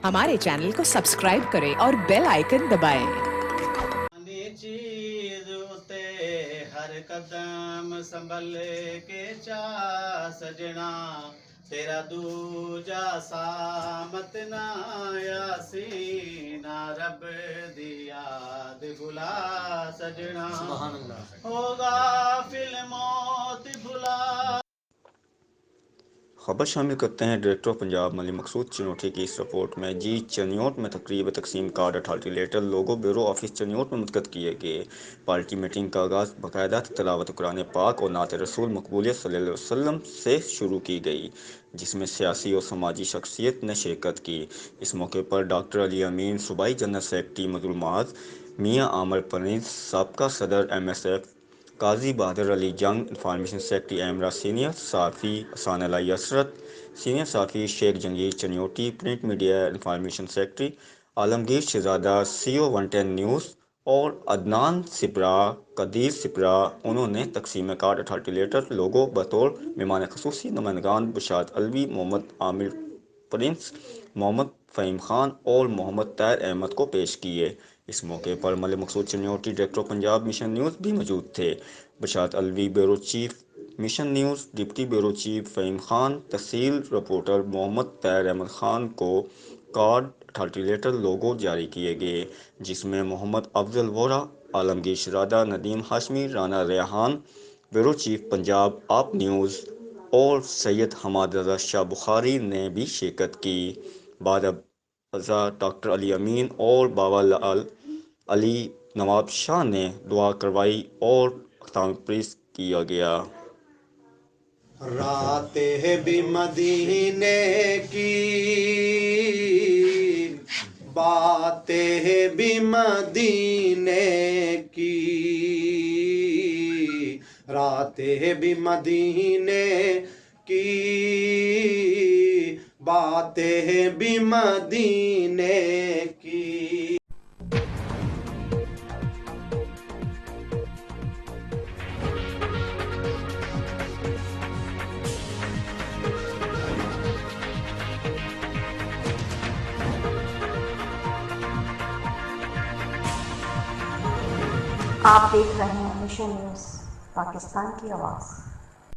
हमारे चैनल को सब्सक्राइब करें और बेल आइकन दबाएं। चीज उते हर कदम संभल के चा सजना तेरा दूजा सामत ना यासीना रब दी याद भुला सजना होगा फिल्म मौत भुला। खबर शामिल करते हैं डायरेक्टर ऑफ पंजाब मलिक मकसूद चिन्योटी की इस रिपोर्ट में। जी चनियोट में तकरीब तकसीम कार्ड अथॉरिटी लेटर लोगो ब्यूरो ऑफिस चनियोट में मुनक़द किए गए। पार्टी मीटिंग का आगाज़ बाकायदा तिलावत कुरान पाक और नात रसूल मकबूलियत सल्लल्लाहु अलैहि वसल्लम से शुरू की गई, जिसमें सियासी और समाजी शख्सियत ने शिरकत की। इस मौके पर डॉक्टर अली अमीन, सूबाई जनरल सेक्रेटरी मदुल माज, मियाँ आमर प्रिंस, साबका सदर MSF काजी बहादुर अली जंग, इंफॉर्मेशन सेक्रेटरी एमरा, सीनियर साफ़ी हसान अलाई असरत, सीनियर साफ़ी Sheikh Jahangir Chinioti, print media information secretary Alamgir Shahzada, CO 110 news और अदनान सिपरा, कदीर सिपरा। उन्होंने तकसीम कार्ड अथॉरिटी लेटर लोगों बतौर मेहमान खसूसी नुमाइंदगान बुशारत अलवी, मोहम्मद आमिर प्रिंस, मोहम्मद फ़हीम खान और मोहम्मद ताहिर अहमद को पेश किए। इस मौके पर Malik Maqsood Chinioti, director of Punjab mission news भी मौजूद थे। Basharat Alvi, bureau chief mission news, deputy bureau chief Faheem Khan, तहसील रिपोर्टर मोहम्मद ताहिर अहमद खान को कार्ड अथॉरिटी लेटर लोगो जारी किए गए, जिसमें मोहम्मद अफजल वोरा, आलमगीर शहजादा, नदीम हाशमी, राना रेहान, ब्यूरो चीफ पंजाब आप न्यूज़ और सैयद हमाद रज़ा शाह बुखारी ने भी शिरकत की। बाद अज़ा डॉक्टर अली अमीन और बाबा लाल अली नवाब शाह ने दुआ करवाई और ख़त्म पेश किया गया। रातें भी मदीने की, बातें भी मदीने की, रातें भी मदीने की, बातें भी मदीने की। आप देख रहे हैं मिशन न्यूज़, पाकिस्तान की आवाज़।